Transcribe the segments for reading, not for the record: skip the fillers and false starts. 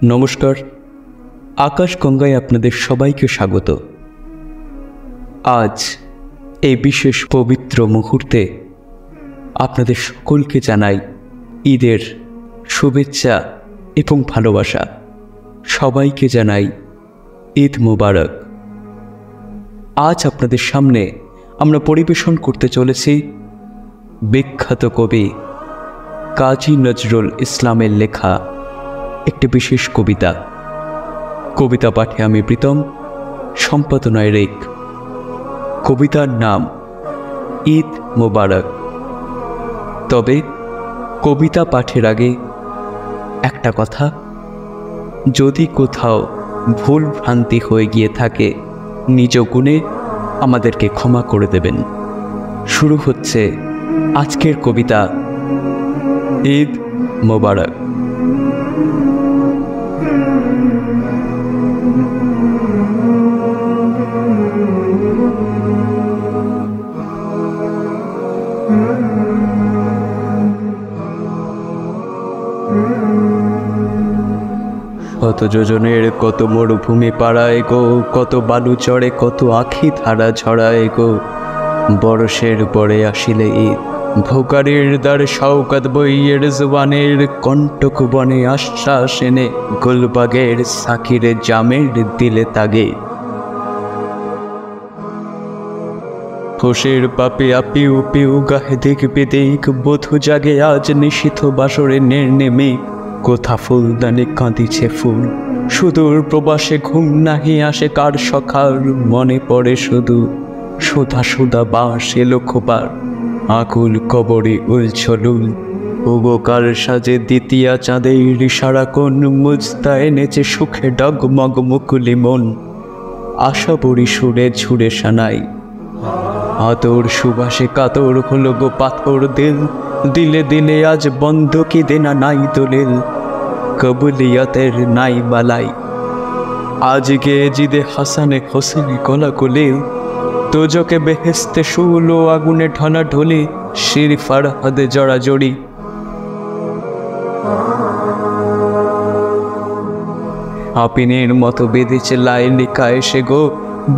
নমস্কার, আকাশ গঙ্গায় আপনাদের সবাইকে স্বাগত। আজ এই বিশেষ পবিত্র মুহূর্তে আপনাদের সকলকে জানাই ঈদের শুভেচ্ছা এবং ভালোবাসা। সবাইকে জানাই ঈদ মোবারক। আজ আপনাদের সামনে আমরা পরিবেশন করতে চলেছি বিখ্যাত কবি কাজী নজরুল ইসলামের লেখা একটি বিশেষ কবিতা। কবিতা পাঠে আমি প্রীতম, সম্পাদনায় রেক। কবিতার নাম ঈদ মোবারক। তবে কবিতা পাঠের আগে একটা কথা, যদি কোথাও ভুল ভ্রান্তি হয়ে গিয়ে থাকে নিজ গুণে আমাদেরকে ক্ষমা করে দেবেন। শুরু হচ্ছে আজকের কবিতা ঈদ মোবারক। কত যোজনের কত মরুভূমি পাড়ায় গো, কত বালু চড়ে কত আখি ধারা ছড়ায় গো। বরষের পরে আসিলে ঈদ, ভোকারের দ্বার শওকাত বইয়ের জওয়ানের কণ্টক বনে আশ্বাস এনে, গোলবাগের সাকিরে জামের দিলে তাগে। হোসের পাপে আপিউ পিউ গাহে দিক বিদিক, বধূ জাগে আজ নিশীথ বাসরে নেমে। কোথা ফুলদানি কাঁদিছে ফুল, সুদূর প্রবাসে ঘুম নাহি আসে কার সখার। মনে পড়ে শুধু সুধা সুধা বাস এলো খোপার, আকুল কবরে উলছলুল। উবকার সাজে দ্বিতীয়া চাঁদের ইশারা কোন, মুজতা এনেছে সুখে ডগমগ মুকুলি মন। আশা বড়ি সুরে ঝুড়ে সানাই, আতর সুবাসে কাতর হলো গো পাথর দিল। দিলে দিলে আজ বন্ধকি দেনা নাই দলিল, কবুলিয়তের নাই বালাই। আজকে জিদে হাসানে হোসেনে কোলাকুলি, তোজকে বেহেস্তে শুলো আগুনে ঢলা ঢলি। শির ফারহাদে জড়াজড়ি, আপিনের মতো বেঁধেছে লাইলিকা এসে গো।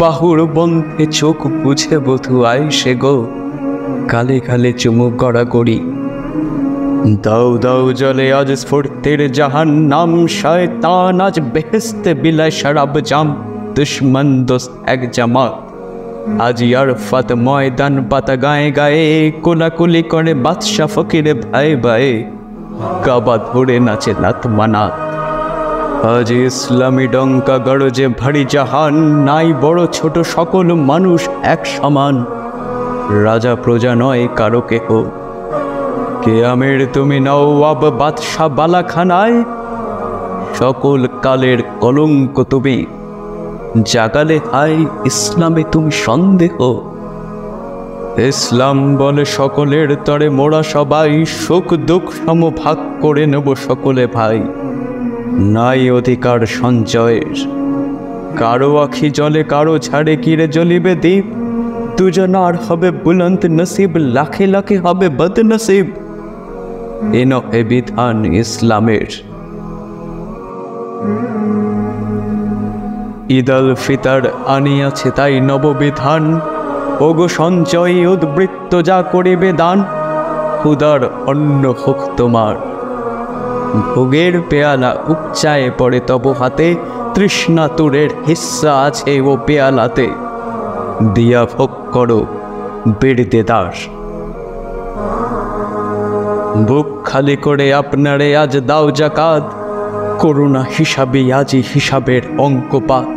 বাহুর বন্ধে চোখ বুঝে বধু আইসে গো। গালে গালে চুমুক গড়াগড়ি, দাও দাও জলে আজ স্ফূর্তির জাহান নাম। শয়তান আজ বেহেস্তে বিলায় শরাব জাম, দুশ্মন দোস্ত এক জামাত। আজ আরফাত ময়দান পাতা গায়ে গায়ে, কোলাকুলি করে বাদশা ফকিরে ভাই ভাই। কাবা ধরে নাচে লাত মানাত, আজ ইসলামী ডঙ্কা গরজে ভারী জাহান। নাই বড় ছোট সকল মানুষ এক সমান, রাজা প্রজা নয় কারো কেহ। কিয়ামের তুমি নওয়াব বাদশা বালাখানায়, সকল কালের কলঙ্ক তুমি। জাগালে হায় ইসলামে তুমি সন্দেহ। ইসলাম বলে সকলের তরে মোরা সবাই, সুখ দুঃখ সমভাগ করে নেব সকলে ভাই। নাই অধিকার সঞ্চয়ের, কারো আখি জলে কারো ছাড়ে কিরে জ্বলিবে দ্বীপ। দুজনার হবে বুলন্ত নসিব, লাখে লাখে হবে বদনসিব। এ নহে বিধান ইসলামের। ঈদ আল ফিতর আনিয়াছে তাই নববিধান, ওগো সঞ্চয় উদ্বৃত্ত যা করিবে দান। খুদার অন্ন হোক তোমার, ভোগের পেয়ালা উপচায়ে পড়ে তব হাতে। তৃষ্ণা তুরের হিস্সা আছে ও পেয়ালাতে, দিয়া ভোগ করো বেড়ে দাস। বুক খালি করে আপনারে আজ দাও জাকাত, করুণা হিসাবে আজি হিসাবের অঙ্কপাত।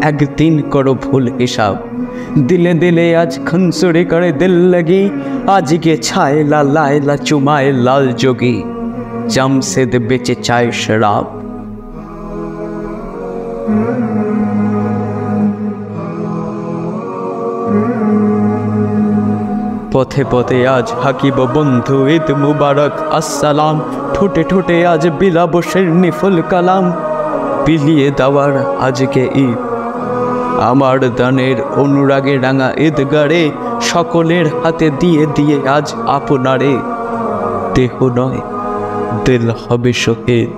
একদিন করো ভুল হিসাব, দিলে দিলে আজ খনসুরি করে দিল লাগি। আজকে ছায়লা লায়লা চুমায় লাল যোগী, জামশেদ বেচে চায় শরাব। পথে পথে আজ হাকিব বন্ধু ঈদ মুবারক আসসালাম। ঠোঁটে ঠোঁটে আজ বিলাব শেরনি ফুল কালাম। বিলিয়ে দেওয়ার আজকে ঈদ, আমার দানের অনুরাগে রাঙা ঈদগারে। সকলের হাতে দিয়ে দিয়ে আজ আপনারে। দেহ নয় দিল হবে শহীদ,